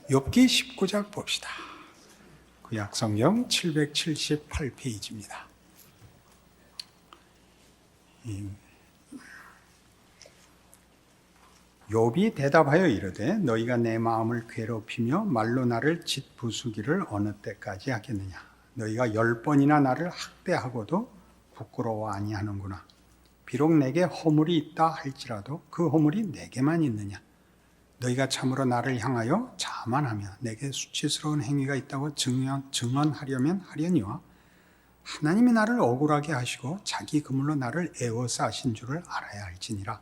욥기 19장 봅시다. 구약성경 778페이지입니다. 욥이 대답하여 이르되 너희가 내 마음을 괴롭히며 말로 나를 짓부수기를 어느 때까지 하겠느냐. 너희가 10번이나 나를 학대하고도 부끄러워 아니하는구나. 비록 내게 허물이 있다 할지라도 그 허물이 내게만 있느냐. 너희가 참으로 나를 향하여 자만하며 내게 수치스러운 행위가 있다고 증언하려면 하려니와 하나님이 나를 억울하게 하시고 자기 그물로 나를 애워싸 하신 줄을 알아야 할지니라.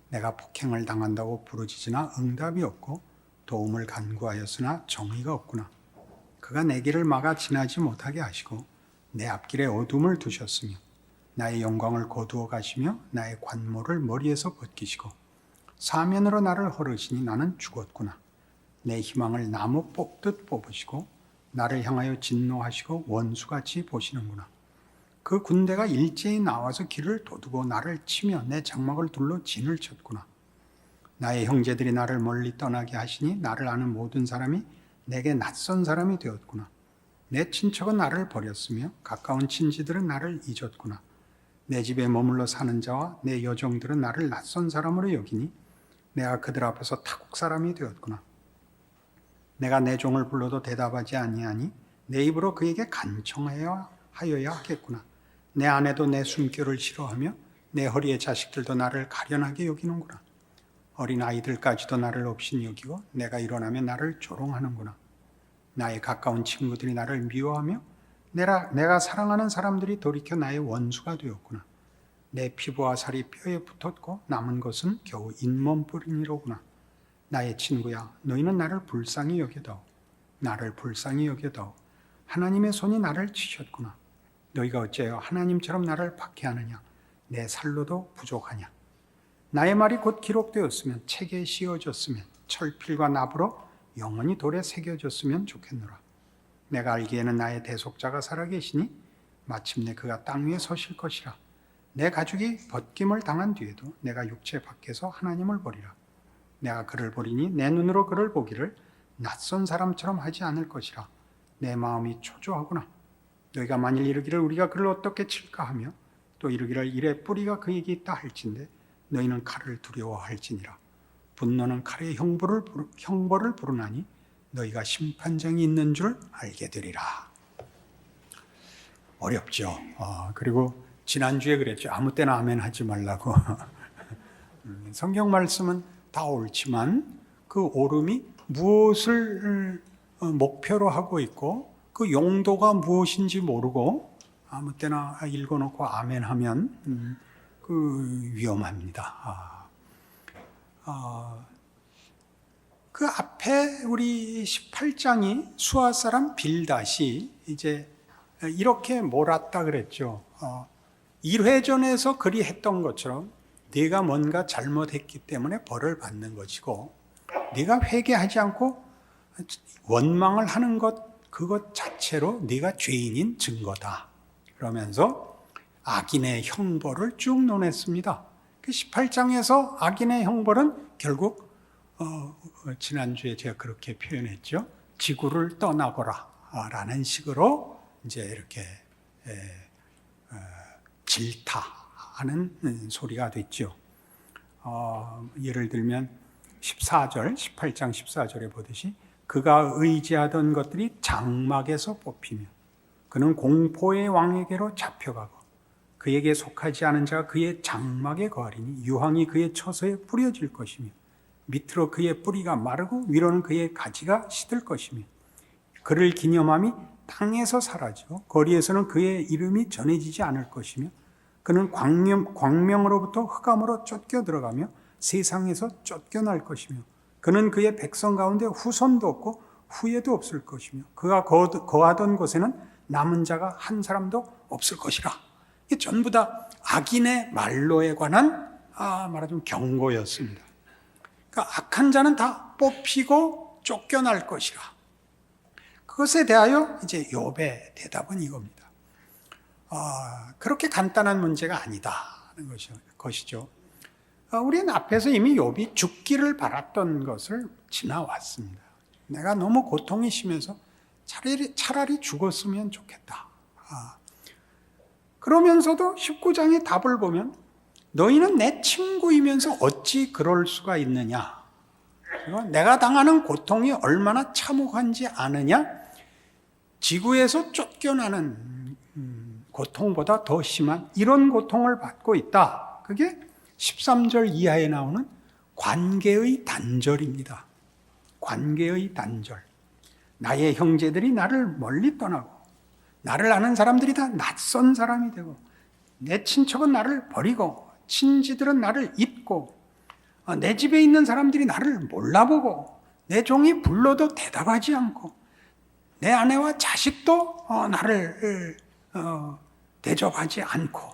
내가 폭행을 당한다고 부르짖으나 응답이 없고 도움을 간구하였으나 정의가 없구나. 그가 내 길을 막아 지나지 못하게 하시고 내 앞길에 어둠을 두셨으며 나의 영광을 거두어 가시며 나의 관모를 머리에서 벗기시고 사면으로 나를 허르시니 나는 죽었구나. 내 희망을 나무 뽑듯 뽑으시고 나를 향하여 진노하시고 원수같이 보시는구나. 그 군대가 일제히 나와서 길을 도두고 나를 치며 내 장막을 둘러 진을 쳤구나. 나의 형제들이 나를 멀리 떠나게 하시니 나를 아는 모든 사람이 내게 낯선 사람이 되었구나. 내 친척은 나를 버렸으며 가까운 친지들은 나를 잊었구나. 내 집에 머물러 사는 자와 내 여종들은 나를 낯선 사람으로 여기니 내가 그들 앞에서 타국 사람이 되었구나. 내가 내 종을 불러도 대답하지 아니하니 내 입으로 그에게 간청하여야 하겠구나. 내 아내도 내 숨결을 싫어하며 내 허리의 자식들도 나를 가련하게 여기는구나. 어린 아이들까지도 나를 없인 여기고 내가 일어나면 나를 조롱하는구나. 나의 가까운 친구들이 나를 미워하며 내가 사랑하는 사람들이 돌이켜 나의 원수가 되었구나. 내 피부와 살이 뼈에 붙었고 남은 것은 겨우 잇몸뿐이로구나. 나의 친구야, 너희는 나를 불쌍히 여겨다오. 나를 불쌍히 여겨다오. 하나님의 손이 나를 치셨구나. 너희가 어째요 하나님처럼 나를 박해하느냐. 내 살로도 부족하냐. 나의 말이 곧 기록되었으면 책에 씌어졌으면 철필과 납으로 영원히 돌에 새겨졌으면 좋겠노라. 내가 알기에는 나의 대속자가 살아계시니 마침내 그가 땅 위에 서실 것이라. 내 가죽이 벗김을 당한 뒤에도 내가 육체 밖에서 하나님을 보리라. 내가 그를 보리니 내 눈으로 그를 보기를 낯선 사람처럼 하지 않을 것이라. 내 마음이 초조하구나. 너희가 만일 이르기를 우리가 그를 어떻게 칠까 하며 또 이르기를 이래 뿌리가 그에게 있다 할진대 너희는 칼을 두려워할지니라. 분노는 칼의 형벌을 부르나니 너희가 심판장이 있는 줄 알게 되리라. 어렵죠. 그리고 지난주에 그랬죠. 아무 때나 아멘 하지 말라고. 성경 말씀은 다 옳지만 그 옳음이 무엇을 목표로 하고 있고 그 용도가 무엇인지 모르고 아무 때나 읽어놓고 아멘 하면 그 위험합니다. 그 앞에 우리 18장이 수아 사람 빌닷이 이제 이렇게 몰았다 그랬죠. 1회전에서 그리 했던 것처럼 네가 뭔가 잘못했기 때문에 벌을 받는 것이고 네가 회개하지 않고 원망을 하는 그것 자체로 네가 죄인인 증거다. 그러면서 악인의 형벌을 쭉 논했습니다. 그 18장에서 악인의 형벌은 결국 지난주에 제가 그렇게 표현했죠. 지구를 떠나거라 라는 식으로 이제 이렇게 질타하는 소리가 됐죠. 예를 들면 18장 14절에 보듯이 그가 의지하던 것들이 장막에서 뽑히며 그는 공포의 왕에게로 잡혀가고 그에게 속하지 않은 자가 그의 장막에 거하리니 유황이 그의 처소에 뿌려질 것이며 밑으로 그의 뿌리가 마르고 위로는 그의 가지가 시들 것이며 그를 기념함이 땅에서 사라지고 거리에서는 그의 이름이 전해지지 않을 것이며 그는 광명으로부터 흑암으로 쫓겨 들어가며 세상에서 쫓겨날 것이며 그는 그의 백성 가운데 후손도 없고 후예도 없을 것이며 그가 거하던 곳에는 남은 자가 한 사람도 없을 것이라. 이게 전부 다 악인의 말로에 관한 말하자면 경고였습니다. 그러니까 악한 자는 다 뽑히고 쫓겨날 것이라. 그것에 대하여 이제 욥의 대답은 이겁니다. 그렇게 간단한 문제가 아니다는 것이죠. 우리는 앞에서 이미 욥이 죽기를 바랐던 것을 지나왔습니다. 내가 너무 고통이 심해서 차라리 죽었으면 좋겠다. 그러면서도 19장의 답을 보면 너희는 내 친구이면서 어찌 그럴 수가 있느냐. 내가 당하는 고통이 얼마나 참혹한지 아느냐. 지구에서 쫓겨나는 고통보다 더 심한 이런 고통을 받고 있다. 그게 13절 이하에 나오는 관계의 단절입니다. 관계의 단절. 나의 형제들이 나를 멀리 떠나고 나를 아는 사람들이 다 낯선 사람이 되고 내 친척은 나를 버리고 친지들은 나를 잊고 내 집에 있는 사람들이 나를 몰라보고 내 종이 불러도 대답하지 않고 내 아내와 자식도 나를 대접하지 않고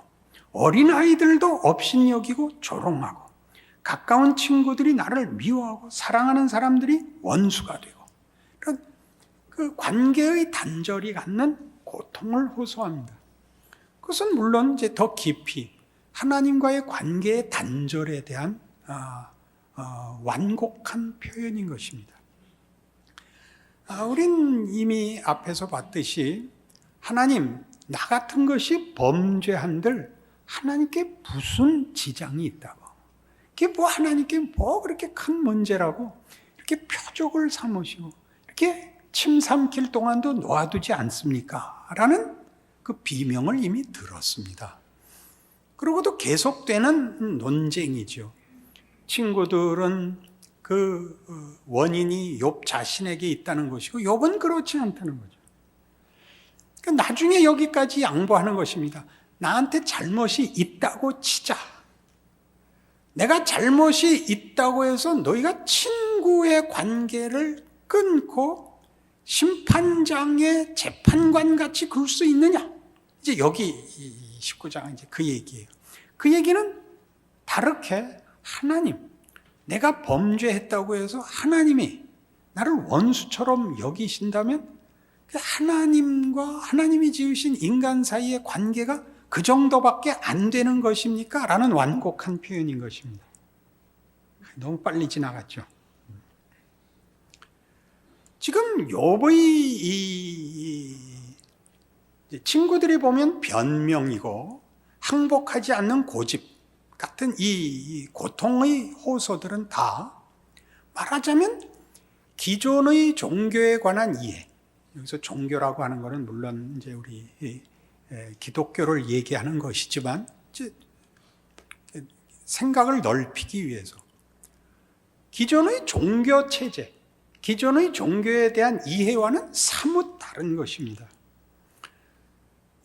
어린아이들도 업신여기고 조롱하고 가까운 친구들이 나를 미워하고 사랑하는 사람들이 원수가 되고 그 관계의 단절이 갖는 고통을 호소합니다. 그것은 물론 이제 더 깊이 하나님과의 관계의 단절에 대한 완곡한 표현인 것입니다. 우린 이미 앞에서 봤듯이 하나님, 나 같은 것이 범죄한들 하나님께 무슨 지장이 있다고. 그게 하나님께 그렇게 큰 문제라고 이렇게 표적을 삼으시고 이렇게 침 삼킬 동안도 놓아두지 않습니까? 라는 그 비명을 이미 들었습니다. 그러고도 계속되는 논쟁이죠. 친구들은 그 원인이 욥 자신에게 있다는 것이고 욥은 그렇지 않다는 거죠. 그러니까 나중에 여기까지 양보하는 것입니다. 나한테 잘못이 있다고 치자. 내가 잘못이 있다고 해서 너희가 친구의 관계를 끊고 심판장의 재판관 같이 굴 수 있느냐? 이제 여기 19장은 이제 그 얘기예요. 그 얘기는 다르게 하나님, 내가 범죄했다고 해서 하나님이 나를 원수처럼 여기신다면 하나님과 하나님이 지으신 인간 사이의 관계가 그 정도밖에 안 되는 것입니까? 라는 완곡한 표현인 것입니다. 너무 빨리 지나갔죠. 지금 욥의 친구들이 보면 변명이고 항복하지 않는 고집 같은 이 고통의 호소들은 다 말하자면 기존의 종교에 관한 이해, 여기서 종교라고 하는 것은 물론 이제 우리 기독교를 얘기하는 것이지만 이제 생각을 넓히기 위해서 기존의 종교 체제, 기존의 종교에 대한 이해와는 사뭇 다른 것입니다.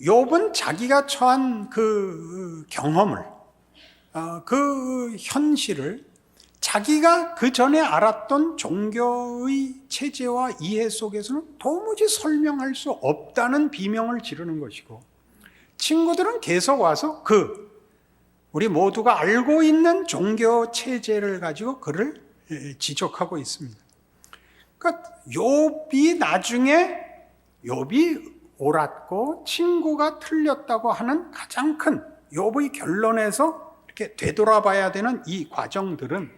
욥은 자기가 처한 그 경험을, 그 현실을 자기가 그 전에 알았던 종교의 체제와 이해 속에서는 도무지 설명할 수 없다는 비명을 지르는 것이고, 친구들은 계속 와서 우리 모두가 알고 있는 종교 체제를 가지고 그를 지적하고 있습니다. 그러니까 욥이 나중에 욥이 옳았고 친구가 틀렸다고 하는 가장 큰 욥의 결론에서 이렇게 되돌아봐야 되는 이 과정들은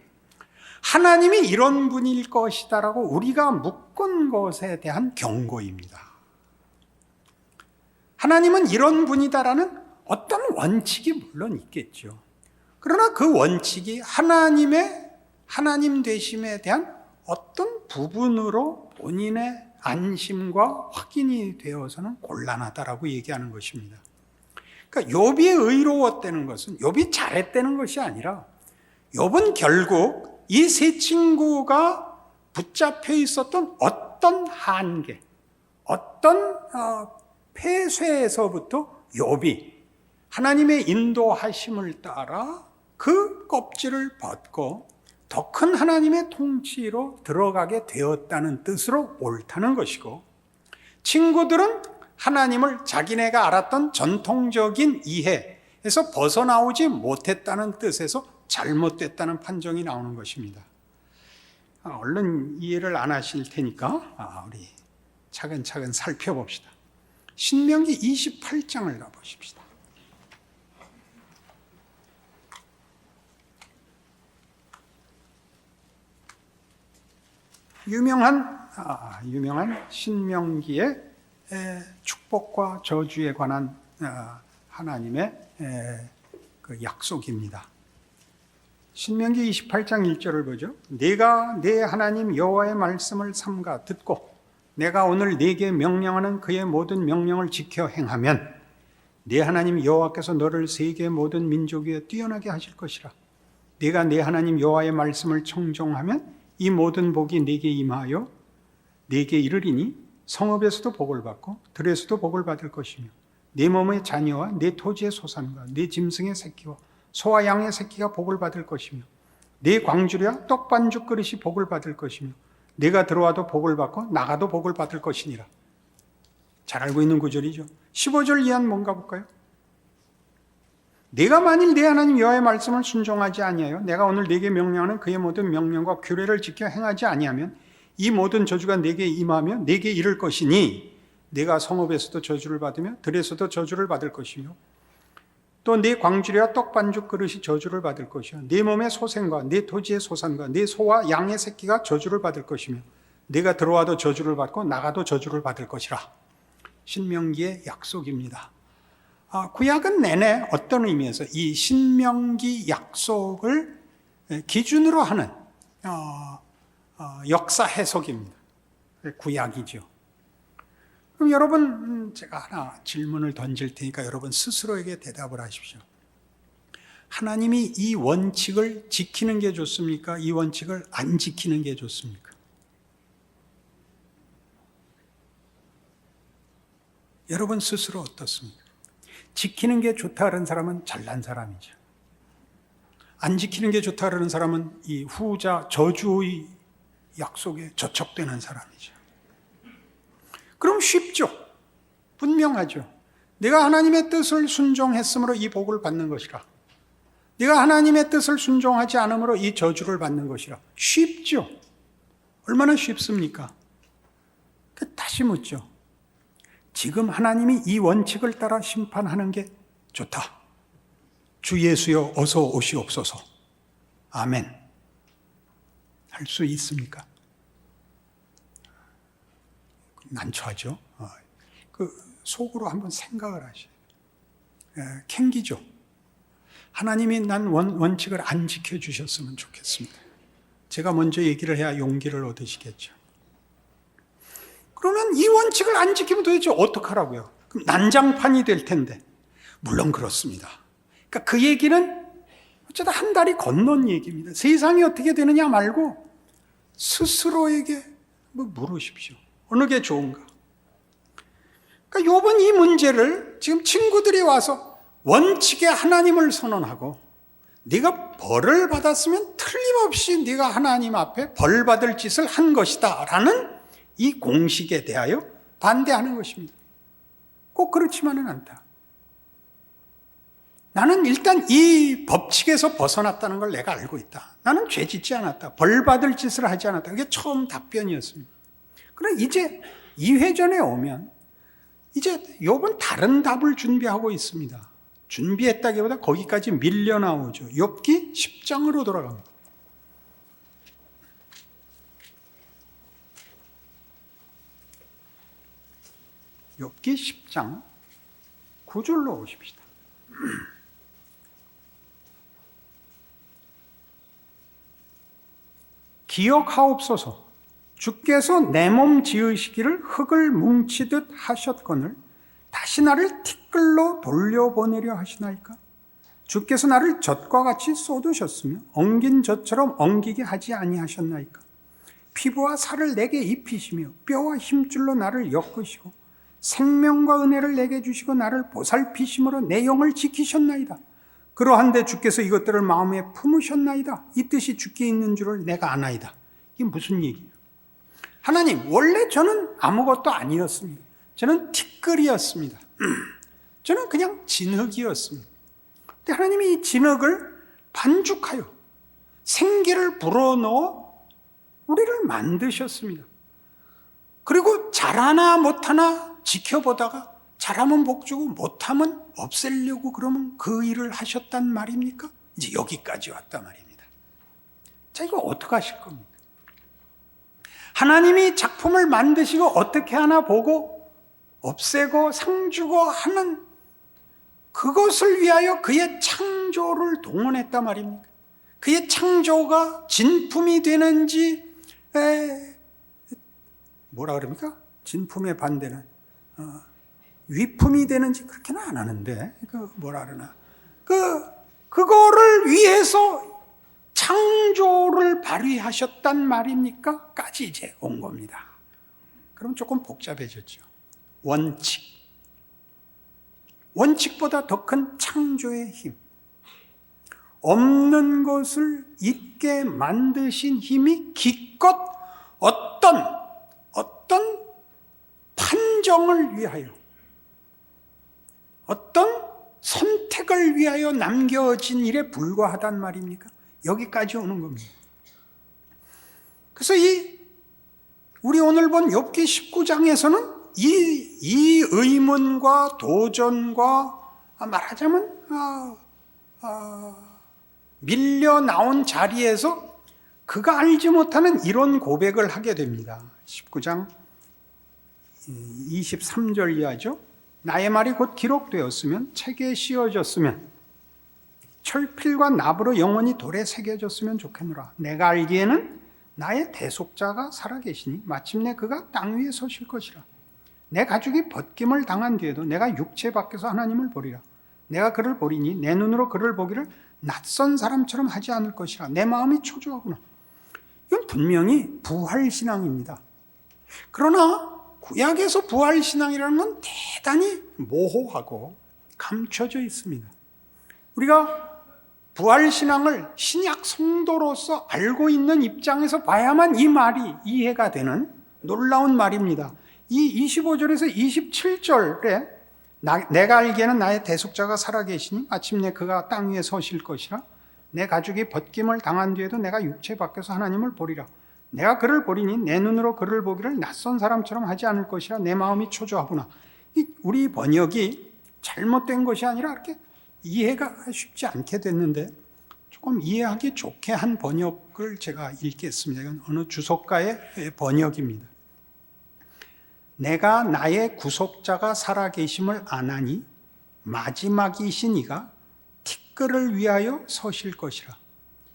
하나님이 이런 분일 것이다라고 우리가 묶은 것에 대한 경고입니다. 하나님은 이런 분이다라는 어떤 원칙이 물론 있겠죠. 그러나 그 원칙이 하나님 되심에 대한 어떤 부분으로 본인의 안심과 확인이 되어서는 곤란하다라고 얘기하는 것입니다. 그러니까 욥이 의로웠다는 것은 욥이 잘했다는 것이 아니라 욥은 결국 이 세 친구가 붙잡혀 있었던 어떤 한계, 어떤 폐쇄에서부터 욥이 하나님의 인도하심을 따라 그 껍질을 벗고 더 큰 하나님의 통치로 들어가게 되었다는 뜻으로 옳다는 것이고, 친구들은 하나님을 자기네가 알았던 전통적인 이해에서 벗어나오지 못했다는 뜻에서 잘못됐다는 판정이 나오는 것입니다. 얼른 이해를 안 하실 테니까 우리 차근차근 살펴봅시다. 신명기 28장을 가보십시다. 유명한 유명한 신명기의 축복과 저주에 관한 하나님의 그 약속입니다. 신명기 28장 1절을 보죠. 네가 내 하나님 여호와의 말씀을 삼가 듣고 내가 오늘 네게 명령하는 그의 모든 명령을 지켜 행하면 내 하나님 여호와께서 너를 세계의 모든 민족 위에 뛰어나게 하실 것이라. 네가 내 하나님 여호와의 말씀을 청종하면 이 모든 복이 네게 임하여 네게 이르리니 성읍에서도 복을 받고 들에서도 복을 받을 것이며 네 몸의 자녀와 네 토지의 소산과 네 짐승의 새끼와 소와 양의 새끼가 복을 받을 것이며 네 광주리와 떡반죽 그릇이 복을 받을 것이며 네가 들어와도 복을 받고 나가도 복을 받을 것이니라. 잘 알고 있는 구절이죠. 15절 이하는 뭔가 볼까요? 네가 만일 내 하나님 여호와의 말씀을 순종하지 아니하여 내가 오늘 네게 명령하는 그의 모든 명령과 규례를 지켜 행하지 아니하면 이 모든 저주가 네게 임하며 네게 이를 것이니 네가 성읍에서도 저주를 받으며 들에서도 저주를 받을 것이며 또 네 광주리와 떡반죽 그릇이 저주를 받을 것이요 네 몸의 소생과 네 토지의 소산과 네 소와 양의 새끼가 저주를 받을 것이며 네가 들어와도 저주를 받고 나가도 저주를 받을 것이라. 신명기의 약속입니다. 구약은 내내 어떤 의미에서 이 신명기 약속을 기준으로 하는 역사 해석입니다. 구약이죠. 그럼 여러분, 제가 하나 질문을 던질 테니까 여러분 스스로에게 대답을 하십시오. 하나님이 이 원칙을 지키는 게 좋습니까? 이 원칙을 안 지키는 게 좋습니까? 여러분 스스로 어떻습니까? 지키는 게 좋다 그러는 사람은 잘난 사람이죠. 안 지키는 게 좋다 그러는 사람은 이 후자 저주의 약속에 저촉되는 사람이죠. 그럼 쉽죠. 분명하죠. 내가 하나님의 뜻을 순종했으므로 이 복을 받는 것이라. 내가 하나님의 뜻을 순종하지 않으므로 이 저주를 받는 것이라. 쉽죠. 얼마나 쉽습니까? 다시 묻죠. 지금 하나님이 이 원칙을 따라 심판하는 게 좋다. 주 예수여 어서 오시옵소서. 아멘. 할 수 있습니까? 난처하죠. 속으로 한번 생각을 하셔요. 캥기죠. 하나님이 난 원칙을 안 지켜주셨으면 좋겠습니다. 제가 먼저 얘기를 해야 용기를 얻으시겠죠. 그러면 이 원칙을 안 지키면 도대체 어떡하라고요? 그럼 난장판이 될 텐데. 물론 그렇습니다. 그러니까 그 얘기는 어쩌다 한 달이 건넌 얘기입니다. 세상이 어떻게 되느냐 말고 스스로에게 물으십시오. 어느 게 좋은가? 그러니까 욥은 이 문제를 지금 친구들이 와서 원칙에 하나님을 선언하고 네가 벌을 받았으면 틀림없이 네가 하나님 앞에 벌 받을 짓을 한 것이다 라는 이 공식에 대하여 반대하는 것입니다. 꼭 그렇지만은 않다. 나는 일단 이 법칙에서 벗어났다는 걸 내가 알고 있다. 나는 죄 짓지 않았다. 벌 받을 짓을 하지 않았다. 그게 처음 답변이었습니다. 그러나 이제 2회전에 오면 이제 욥은 다른 답을 준비하고 있습니다. 준비했다기보다 거기까지 밀려 나오죠. 욥기 10장으로 돌아갑니다. 욥기 10장 9절로 오십시다. 기억하옵소서. 주께서 내 몸 지으시기를 흙을 뭉치듯 하셨거늘 다시 나를 티끌로 돌려보내려 하시나이까? 주께서 나를 젖과 같이 쏟으셨으며 엉긴 젖처럼 엉기게 하지 아니하셨나이까? 피부와 살을 내게 입히시며 뼈와 힘줄로 나를 엮으시고 생명과 은혜를 내게 주시고 나를 보살피심으로 내 영을 지키셨나이다. 그러한데 주께서 이것들을 마음에 품으셨나이다. 이 뜻이 주께 있는 줄을 내가 아나이다. 이게 무슨 얘기예요? 하나님, 원래 저는 아무것도 아니었습니다. 저는 티끌이었습니다. 저는 그냥 진흙이었습니다. 근데 하나님이 이 진흙을 반죽하여 생기를 불어넣어 우리를 만드셨습니다. 그리고 잘하나 못하나 지켜보다가 잘하면 복 주고 못하면 없애려고 그러면 그 일을 하셨단 말입니까? 이제 여기까지 왔단 말입니다. 자, 이거 어떻게 하실 겁니까? 하나님이 작품을 만드시고 어떻게 하나 보고 없애고 상 주고 하는 그것을 위하여 그의 창조를 동원했단 말입니까? 그의 창조가 진품이 되는지 뭐라 그럽니까? 진품의 반대는 위품이 되는지 그렇게는 안 하는데 뭐라 그러나 그거를 위해서 창조를 발휘하셨단 말입니까? 까지 이제 온 겁니다. 그럼 조금 복잡해졌죠. 원칙보다 더 큰 창조의 힘, 없는 것을 있게 만드신 힘이 기껏 어떤 판정을 위하여, 어떤 선택을 위하여 남겨진 일에 불과하단 말입니까? 여기까지 오는 겁니다. 그래서 우리 오늘 본 욥기 19장에서는 이 의문과 도전과 말하자면 밀려 나온 자리에서 그가 알지 못하는 이런 고백을 하게 됩니다. 19장 23절 이하죠. 나의 말이 곧 기록되었으면 책에 씌어졌으면 철필과 납으로 영원히 돌에 새겨졌으면 좋겠노라. 내가 알기에는 나의 대속자가 살아계시니 마침내 그가 땅 위에 서실 것이라. 내 가죽이 벗김을 당한 뒤에도 내가 육체 밖에서 하나님을 보리라. 내가 그를 보리니 내 눈으로 그를 보기를 낯선 사람처럼 하지 않을 것이라. 내 마음이 초조하구나. 이건 분명히 부활신앙입니다. 그러나 구약에서 부활신앙이라는 건 대단히 모호하고 감춰져 있습니다. 우리가 부활신앙을 신약 성도로서 알고 있는 입장에서 봐야만 이 말이 이해가 되는 놀라운 말입니다. 이 25절에서 27절에 내가 알기에는 나의 대속자가 살아계시니 마침내 그가 땅 위에 서실 것이라. 내 가죽이 벗김을 당한 뒤에도 내가 육체 밖에서 하나님을 보리라. 내가 그를 보리니 내 눈으로 그를 보기를 낯선 사람처럼 하지 않을 것이라. 내 마음이 초조하구나. 우리 번역이 잘못된 것이 아니라 이렇게 이해가 쉽지 않게 됐는데 조금 이해하기 좋게 한 번역을 제가 읽겠습니다. 이건 어느 주석가의 번역입니다. 내가 나의 구속자가 살아계심을 아나니 마지막이신 이가 티끌을 위하여 서실 것이라.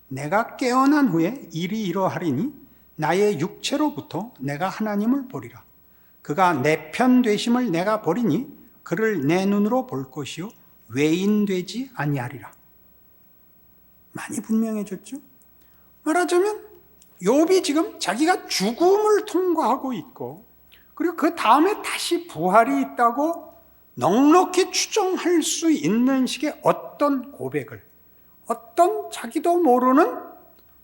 내가 깨어난 후에 일이 이러하리니 나의 육체로부터 내가 하나님을 보리라. 그가 내 편 되심을 내가 보리니 그를 내 눈으로 볼 것이요 외인되지 아니하리라. 많이 분명해졌죠? 말하자면 욥이 지금 자기가 죽음을 통과하고 있고 그리고 그 다음에 다시 부활이 있다고 넉넉히 추정할 수 있는 식의 어떤 고백을, 어떤 자기도 모르는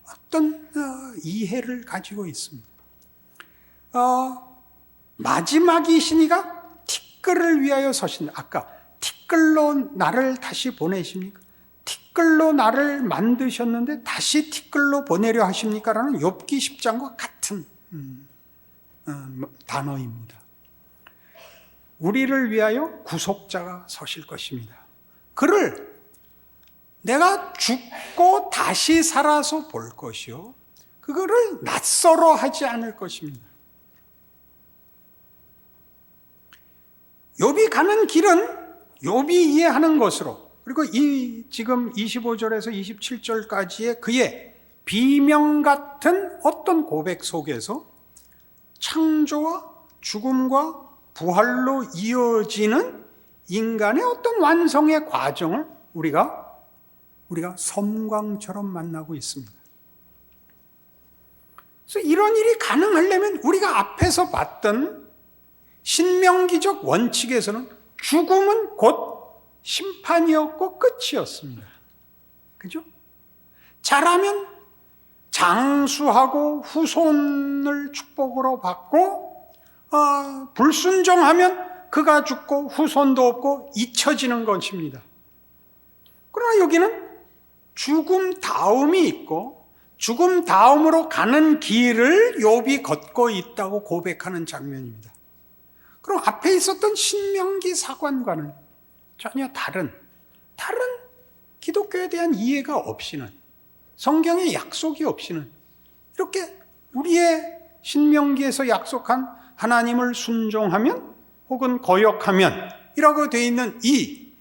어떤 이해를 가지고 있습니다. 마지막이신 이가 티끌을 위하여 서신다. 아까 티끌로 나를 다시 보내십니까? 티끌로 나를 만드셨는데 다시 티끌로 보내려 하십니까? 라는 욥기 10장과 같은 단어입니다. 우리를 위하여 구속자가 서실 것입니다. 그를 내가 죽고 다시 살아서 볼 것이요 그거를 낯설어 하지 않을 것입니다. 욥이 가는 길은 욥이 이해하는 것으로 그리고 지금 25절에서 27절까지의 그의 비명 같은 어떤 고백 속에서 창조와 죽음과 부활로 이어지는 인간의 어떤 완성의 과정을 우리가 섬광처럼 만나고 있습니다. 그래서 이런 일이 가능하려면 우리가 앞에서 봤던 신명기적 원칙에서는 죽음은 곧 심판이었고 끝이었습니다. 그죠? 잘하면 장수하고 후손을 축복으로 받고 불순종하면 그가 죽고 후손도 없고 잊혀지는 것입니다. 그러나 여기는 죽음 다음이 있고 죽음 다음으로 가는 길을 욥이 걷고 있다고 고백하는 장면입니다. 그럼 앞에 있었던 신명기 사관과는 전혀 다른 기독교에 대한 이해가 없이는 성경의 약속이 없이는 이렇게 우리의 신명기에서 약속한 하나님을 순종하면 혹은 거역하면 이라고 되어 있는 이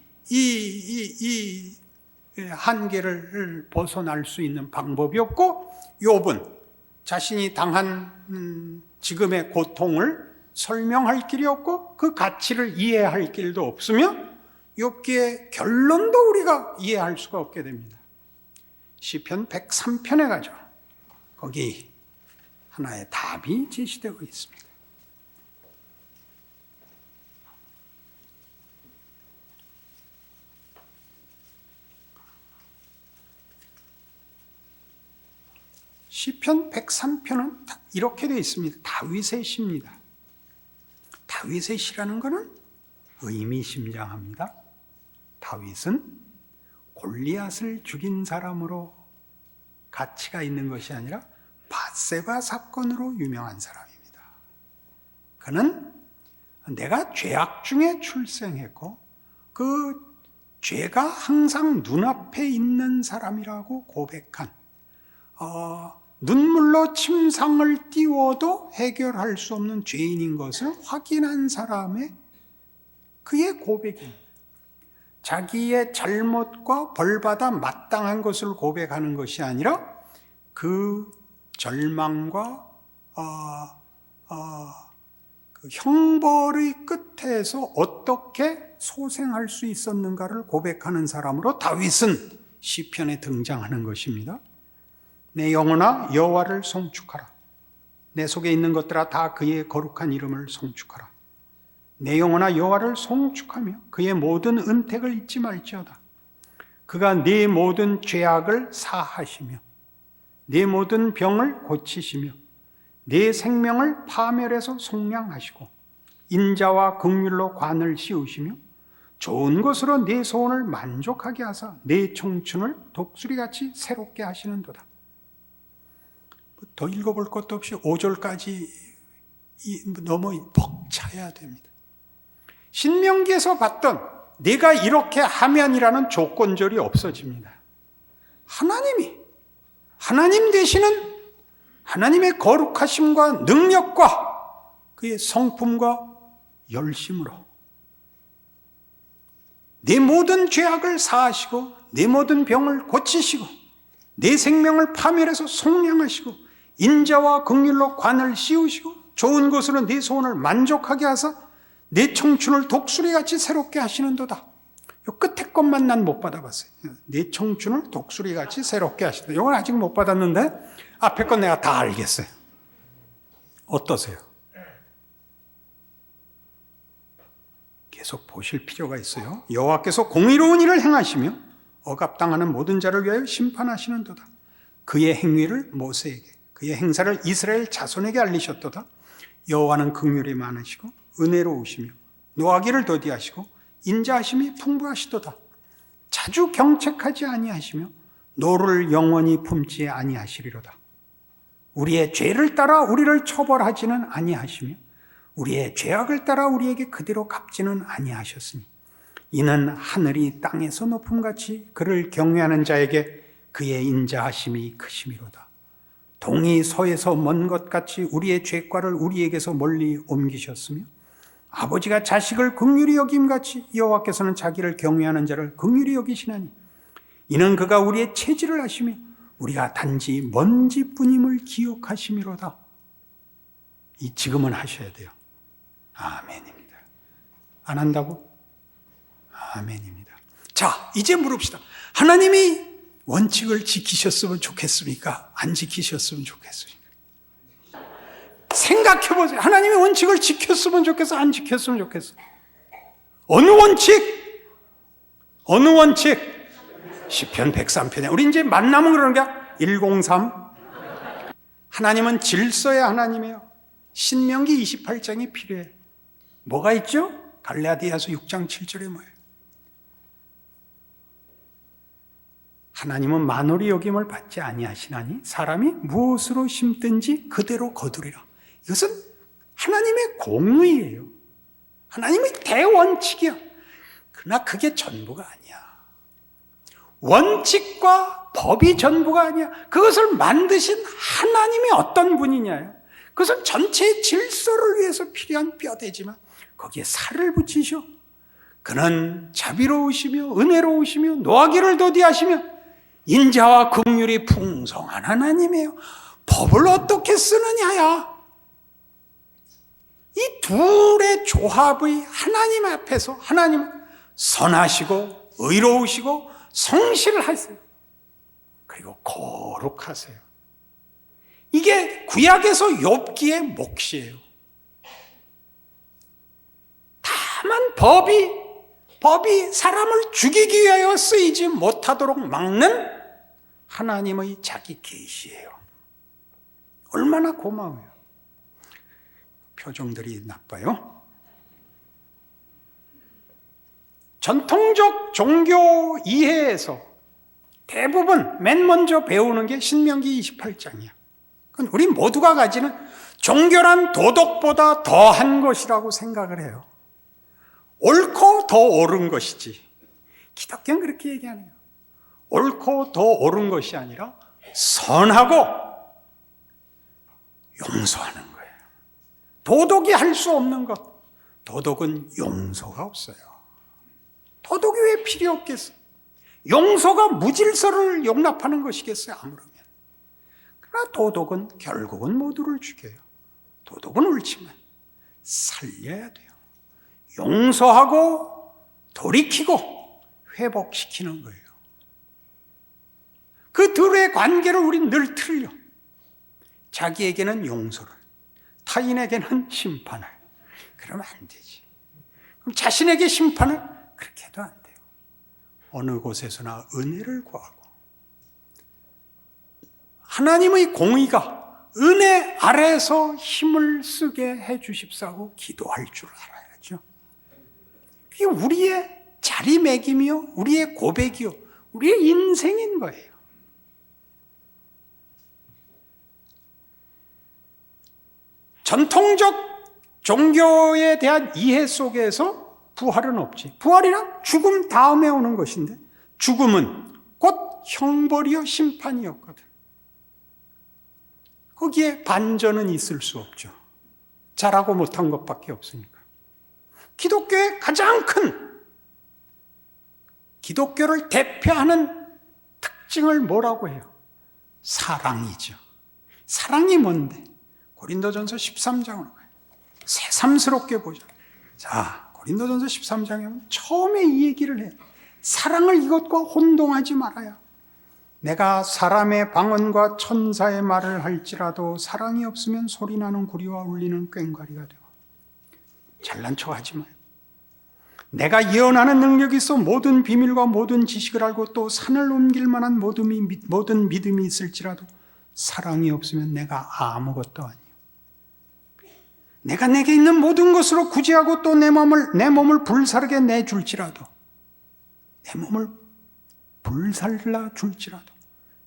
한계를 벗어날 수 있는 방법이 없고, 욥은 자신이 당한 지금의 고통을 설명할 길이 없고 그 가치를 이해할 길도 없으며 욥기의 결론도 우리가 이해할 수가 없게 됩니다. 시편 103편에 가죠. 거기 하나의 답이 제시되고 있습니다. 시편 103편은 이렇게 되어 있습니다. 다윗의 시입니다. 다윗의 시라는 것은 의미심장합니다. 다윗은 골리앗을 죽인 사람으로 가치가 있는 것이 아니라 밧세바 사건으로 유명한 사람입니다. 그는 내가 죄악 중에 출생했고 그 죄가 항상 눈앞에 있는 사람이라고 고백한, 눈물로 침상을 띄워도 해결할 수 없는 죄인인 것을 확인한 사람의 그의 고백입니다. 자기의 잘못과 벌받아 마땅한 것을 고백하는 것이 아니라 그 절망과 그 형벌의 끝에서 어떻게 소생할 수 있었는가를 고백하는 사람으로 다윗은 시편에 등장하는 것입니다. 내 영혼아 여호와를 송축하라. 내 속에 있는 것들아 다 그의 거룩한 이름을 송축하라. 내 영혼아 여호와를 송축하며 그의 모든 은택을 잊지 말지어다. 그가 네 모든 죄악을 사하시며 네 모든 병을 고치시며 네 생명을 파멸해서 속량하시고 인자와 긍휼로 관을 씌우시며 좋은 것으로 네 소원을 만족하게 하사 네 청춘을 독수리같이 새롭게 하시는도다. 더 읽어볼 것도 없이 5절까지 너무 벅차야 됩니다. 신명기에서 봤던 내가 이렇게 하면이라는 조건절이 없어집니다. 하나님 되시는 하나님의 거룩하심과 능력과 그의 성품과 열심으로 내 모든 죄악을 사하시고 내 모든 병을 고치시고 내 생명을 파멸해서 속량하시고 인자와 긍휼로 관을 씌우시고 좋은 것으로 네 소원을 만족하게 하사 내 청춘을 독수리같이 새롭게 하시는도다. 요 끝에 것만 난 못 받아봤어요. 내 청춘을 독수리같이 새롭게 하신다. 이건 아직 못 받았는데 앞에 건 내가 다 알겠어요. 어떠세요? 계속 보실 필요가 있어요. 여호와께서 공의로운 일을 행하시며 억압당하는 모든 자를 위하여 심판하시는도다. 그의 행위를 모세에게 그의 행사를 이스라엘 자손에게 알리셨도다. 여호와는 긍휼이 많으시고 은혜로우시며 노하기를 더디하시고 인자하심이 풍부하시도다. 자주 경책하지 아니하시며 노를 영원히 품지 아니하시리로다. 우리의 죄를 따라 우리를 처벌하지는 아니하시며 우리의 죄악을 따라 우리에게 그대로 갚지는 아니하셨으니 이는 하늘이 땅에서 높음같이 그를 경외하는 자에게 그의 인자하심이 크심이로다. 동이 서에서 먼 것 같이 우리의 죄과를 우리에게서 멀리 옮기셨으며 아버지가 자식을 긍휼히 여김같이 여호와께서는 자기를 경외하는 자를 긍휼히 여기시나니 이는 그가 우리의 체질을 아시며 우리가 단지 먼지뿐임을 기억하심이로다. 이 지금은 하셔야 돼요. 아멘입니다. 안 한다고? 아멘입니다. 자, 이제 물읍시다. 하나님이 원칙을 지키셨으면 좋겠습니까? 안 지키셨으면 좋겠습니까? 생각해보세요. 하나님이 원칙을 지켰으면 좋겠어? 안 지켰으면 좋겠어? 어느 원칙? 어느 원칙? 시편 103편에 우리 이제 만나면 그러는 게 103. 하나님은 질서의 하나님이에요. 신명기 28장이 필요해. 뭐가 있죠? 갈라디아서 6장 7절에 뭐예요? 하나님은 만홀히 여김을 받지 아니하시나니 사람이 무엇으로 심든지 그대로 거두리라. 이것은 하나님의 공의예요. 하나님의 대원칙이야. 그러나 그게 전부가 아니야. 원칙과 법이 전부가 아니야. 그것을 만드신 하나님이 어떤 분이냐요. 그것은 전체의 질서를 위해서 필요한 뼈대지만 거기에 살을 붙이셔. 그는 자비로우시며 은혜로우시며 노하기를 더디하시며 인자와 긍휼이 풍성한 하나님이에요. 법을 어떻게 쓰느냐야. 이 둘의 조합의 하나님 앞에서 하나님은 선하시고 의로우시고 성실하세요. 그리고 거룩하세요. 이게 구약에서 욥기의 몫이에요. 다만 법이 사람을 죽이기 위하여 쓰이지 못하도록 막는 하나님의 자기 계시예요. 얼마나 고마워요. 표정들이 나빠요. 전통적 종교 이해에서 대부분 맨 먼저 배우는 게 신명기 28장이야. 그건 우리 모두가 가지는 종교란 도덕보다 더한 것이라고 생각을 해요. 옳고 더 옳은 것이지. 기독교는 그렇게 얘기하네요. 옳고 더 옳은 것이 아니라 선하고 용서하는 거예요. 도덕이 할 수 없는 것. 도덕은 용서가 없어요. 도덕이 왜 필요 없겠어? 용서가 무질서를 용납하는 것이겠어요, 아무르면. 그러나 도덕은 결국은 모두를 죽여요. 도덕은 옳지만 살려야 돼요. 용서하고 돌이키고 회복시키는 거예요. 그 둘의 관계를 우린 늘 틀려. 자기에게는 용서를, 타인에게는 심판을. 그러면 안 되지. 그럼 자신에게 심판을 그렇게 해도 안 돼요. 어느 곳에서나 은혜를 구하고 하나님의 공의가 은혜 아래에서 힘을 쓰게 해 주십사고 기도할 줄 알아야죠. 그게 우리의 자리매김이요, 우리의 고백이요, 우리의 인생인 거예요. 전통적 종교에 대한 이해 속에서 부활은 없지. 부활이란 죽음 다음에 오는 것인데 죽음은 곧 형벌이요 심판이었거든. 거기에 반전은 있을 수 없죠. 잘하고 못한 것밖에 없으니까. 기독교의 가장 큰 기독교를 대표하는 특징을 뭐라고 해요? 사랑이죠. 사랑이 뭔데? 고린도전서 13장으로 가요. 새삼스럽게 보죠. 자, 고린도전서 13장에 보면 처음에 이 얘기를 해요. 사랑을 이것과 혼동하지 말아요. 내가 사람의 방언과 천사의 말을 할지라도 사랑이 없으면 소리나는 구리와 울리는 꽹과리가 되고. 잘난 척 하지 마요. 내가 예언하는 능력이 있어 모든 비밀과 모든 지식을 알고 또 산을 옮길 만한 모든 믿음이 있을지라도 사랑이 없으면 내가 아무것도 아니에요. 내가 내게 있는 모든 것으로 구제하고 또 내 몸을 불사르게 내줄지라도, 내 몸을 불살라 줄지라도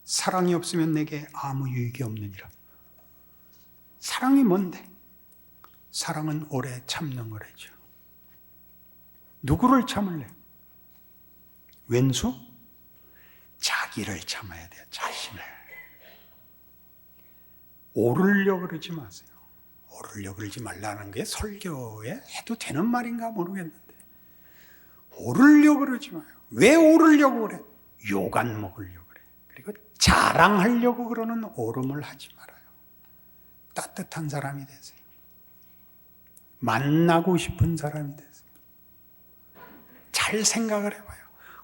사랑이 없으면 내게 아무 유익이 없느니라. 사랑이 뭔데? 사랑은 오래 참는 거래죠. 누구를 참을래? 왼수? 자기를 참아야 돼요. 자신을. 오르려고 그러지 마세요. 오르려고 그러지 말라는 게 설교에 해도 되는 말인가 모르겠는데 오르려고 그러지 마요. 왜 오르려고 그래? 요간 먹으려고 그래. 그리고 자랑하려고 그러는 오름을 하지 말아요. 따뜻한 사람이 되세요. 만나고 싶은 사람이 되세요. 잘 생각을 해봐요.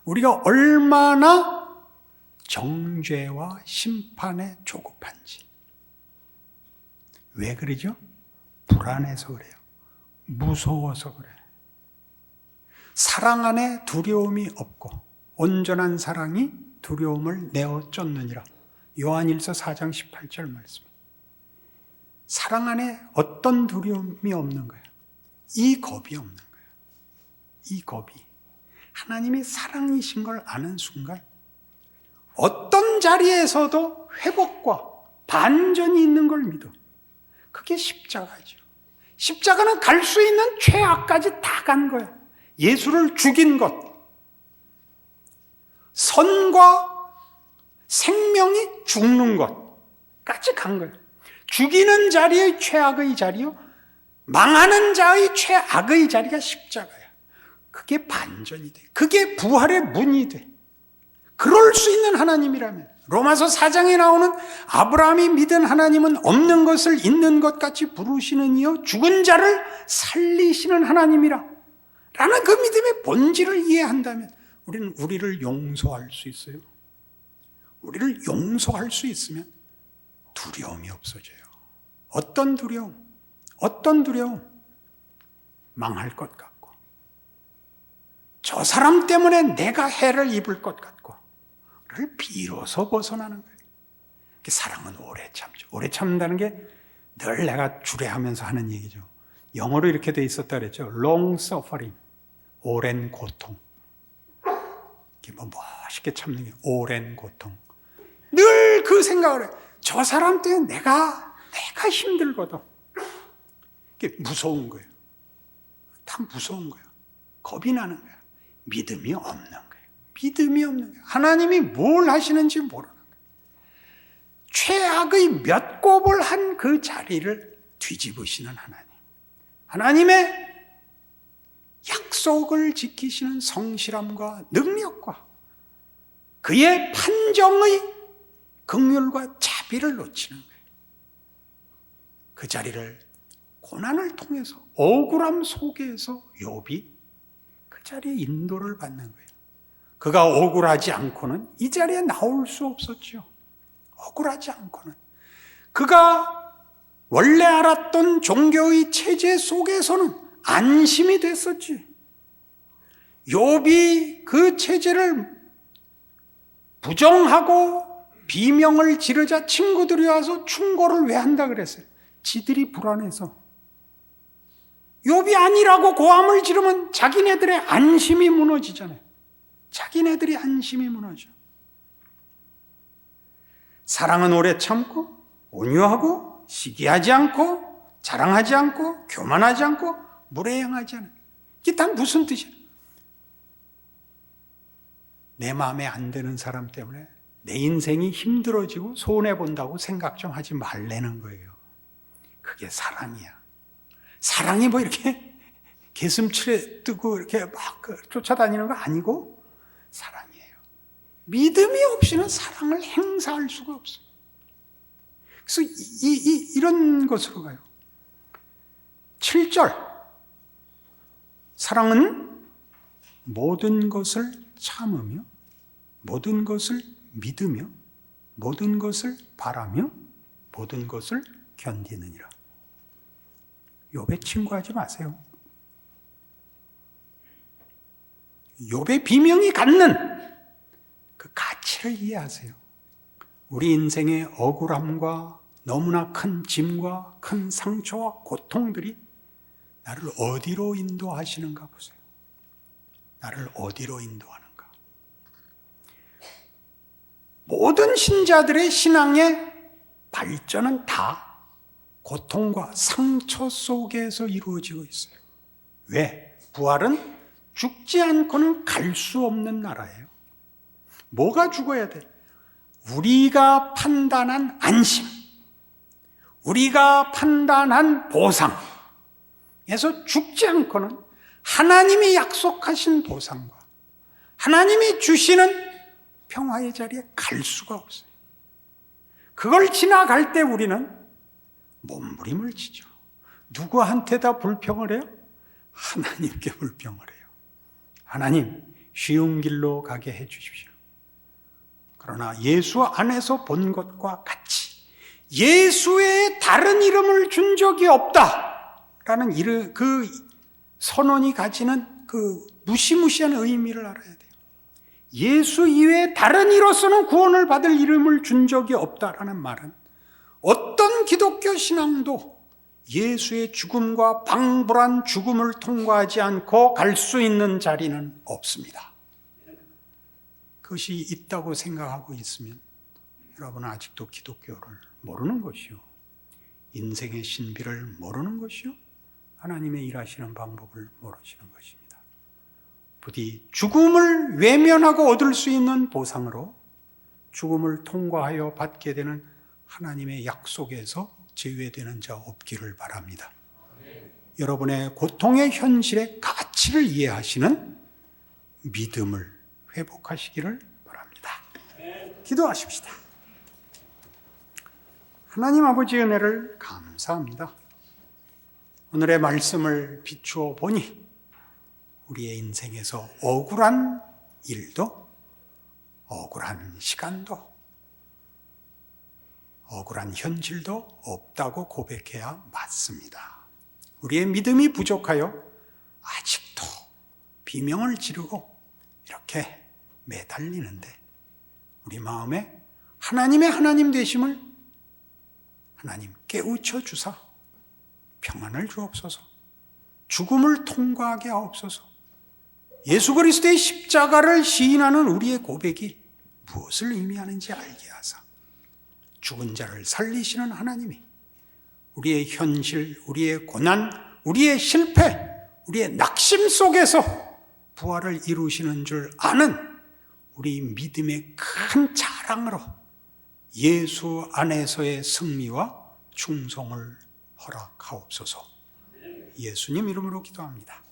우리가 얼마나 정죄와 심판에 조급한지. 왜 그러죠? 불안해서 그래요. 무서워서 그래요. 사랑 안에 두려움이 없고 온전한 사랑이 두려움을 내어 쫓느니라. 요한일서 4장 18절 말씀. 사랑 안에 어떤 두려움이 없는 거예요? 이 겁이 없는 거예요. 이 겁이. 하나님이 사랑이신 걸 아는 순간 어떤 자리에서도 회복과 반전이 있는 걸 믿어. 그게 십자가죠. 십자가는 갈 수 있는 최악까지 다 간 거야. 예수를 죽인 것. 선과 생명이 죽는 것까지 간 거예요. 죽이는 자리의 최악의 자리요, 망하는 자의 최악의 자리가 십자가야. 그게 반전이 돼. 그게 부활의 문이 돼. 그럴 수 있는 하나님이라면, 로마서 4장에 나오는 아브라함이 믿은 하나님은 없는 것을 있는 것 같이 부르시는 이요 죽은 자를 살리시는 하나님이라 라는 그 믿음의 본질을 이해한다면 우리는 우리를 용서할 수 있어요. 우리를 용서할 수 있으면 두려움이 없어져요. 어떤 두려움? 어떤 두려움? 망할 것 같고, 저 사람 때문에 내가 해를 입을 것 같고, 를 비로소 벗어나는 거예요. 사랑은 오래 참죠. 오래 참는다는 게 늘 내가 주례하면서 하는 얘기죠. 영어로 이렇게 돼 있었다 그랬죠. long suffering, 오랜 고통. 이게 뭐 멋있게 참는 게 오랜 고통. 늘 그 생각을 해. 저 사람 때문에 내가 힘들거든. 이게 무서운 거예요. 다 무서운 거예요. 겁이 나는 거예요. 믿음이 없는 거예요. 믿음이 없는 거예요. 하나님이 뭘 하시는지 모르는 거예요. 최악의 몇 곱을 한 그 자리를 뒤집으시는 하나님. 하나님의 약속을 지키시는 성실함과 능력과 그의 판정의 긍휼과 자비를 놓치는 거예요. 그 자리를 고난을 통해서, 억울함 속에서 욥이 그 자리에 인도를 받는 거예요. 그가 억울하지 않고는 이 자리에 나올 수 없었죠. 억울하지 않고는. 그가 원래 알았던 종교의 체제 속에서는 안심이 됐었지. 욥이 그 체제를 부정하고 비명을 지르자 친구들이 와서 충고를 왜 한다 그랬어요? 지들이 불안해서. 욥이 아니라고 고함을 지르면 자기네들의 안심이 무너지잖아요. 자기네들이 안심이 무너져. 사랑은 오래 참고, 온유하고, 시기하지 않고, 자랑하지 않고, 교만하지 않고, 무례행하지 않아요. 이게 다 무슨 뜻이야? 내 마음에 안 드는 사람 때문에 내 인생이 힘들어지고 손해본다고 생각 좀 하지 말라는 거예요. 그게 사랑이야. 사랑이 뭐 이렇게 개슴츠레 뜨고 이렇게 막 쫓아다니는 거 아니고 사랑이에요. 믿음이 없이는 사랑을 행사할 수가 없어요. 그래서 이런 것으로 가요. 7절. 사랑은 모든 것을 참으며, 모든 것을 믿으며, 모든 것을 바라며, 모든 것을 견디느니라. 욥에 친구하지 마세요. 욥의 비명이 갖는 그 가치를 이해하세요. 우리 인생의 억울함과 너무나 큰 짐과 큰 상처와 고통들이 나를 어디로 인도하시는가 보세요. 나를 어디로 인도하는가. 모든 신자들의 신앙의 발전은 다 고통과 상처 속에서 이루어지고 있어요. 왜? 부활은 죽지 않고는 갈 수 없는 나라예요. 뭐가 죽어야 돼? 우리가 판단한 안심, 우리가 판단한 보상에서 죽지 않고는 하나님이 약속하신 보상과 하나님이 주시는 평화의 자리에 갈 수가 없어요. 그걸 지나갈 때 우리는 몸부림을 치죠. 누구한테다 불평을 해요? 하나님께 불평을 해요. 하나님, 쉬운 길로 가게 해 주십시오. 그러나 예수 안에서 본 것과 같이 예수의 다른 이름을 준 적이 없다라는 그 선언이 가지는 그 무시무시한 의미를 알아야 돼요. 예수 이외에 다른 이로서는 구원을 받을 이름을 준 적이 없다라는 말은 어떤 기독교 신앙도 예수의 죽음과 방불한 죽음을 통과하지 않고 갈 수 있는 자리는 없습니다. 그것이 있다고 생각하고 있으면 여러분은 아직도 기독교를 모르는 것이요, 인생의 신비를 모르는 것이요, 하나님의 일하시는 방법을 모르시는 것입니다. 부디 죽음을 외면하고 얻을 수 있는 보상으로 죽음을 통과하여 받게 되는 하나님의 약속에서 제외되는 자 없기를 바랍니다. 여러분의 고통의 현실의 가치를 이해하시는 믿음을 회복하시기를 바랍니다. 기도하십시다. 하나님 아버지의 은혜를 감사합니다. 오늘의 말씀을 비추어 보니 우리의 인생에서 억울한 일도, 억울한 시간도, 억울한 현실도 없다고 고백해야 맞습니다. 우리의 믿음이 부족하여 아직도 비명을 지르고 이렇게 매달리는데 우리 마음에 하나님의 하나님 되심을 하나님 깨우쳐 주사 평안을 주옵소서, 죽음을 통과하게 하옵소서, 예수 그리스도의 십자가를 시인하는 우리의 고백이 무엇을 의미하는지 알게 하사 죽은 자를 살리시는 하나님이 우리의 현실, 우리의 고난, 우리의 실패, 우리의 낙심 속에서 부활을 이루시는 줄 아는 우리 믿음의 큰 자랑으로 예수 안에서의 승리와 충성을 허락하옵소서. 예수님 이름으로 기도합니다.